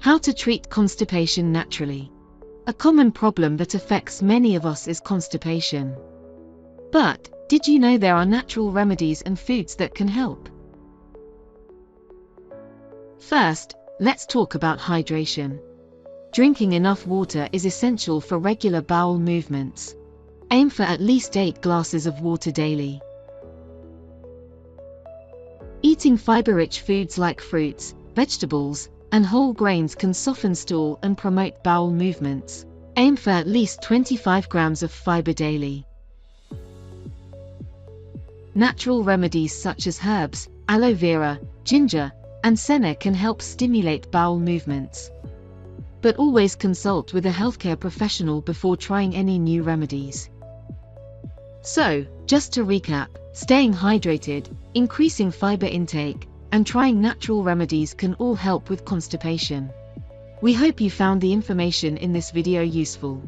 How to treat constipation naturally. A common problem that affects many of us is constipation. But, did you know there are natural remedies and foods that can help? First, let's talk about hydration. Drinking enough water is essential for regular bowel movements. Aim for at least 8 glasses of water daily. Eating fibre-rich foods like fruits, vegetables, and whole grains can soften stool and promote bowel movements. Aim for at least 25 grams of fiber daily. Natural remedies such as herbs, aloe vera, ginger, and senna can help stimulate bowel movements. But always consult with a healthcare professional before trying any new remedies. So, just to recap, staying hydrated, increasing fiber intake, and trying natural remedies can all help with constipation. We hope you found the information in this video useful.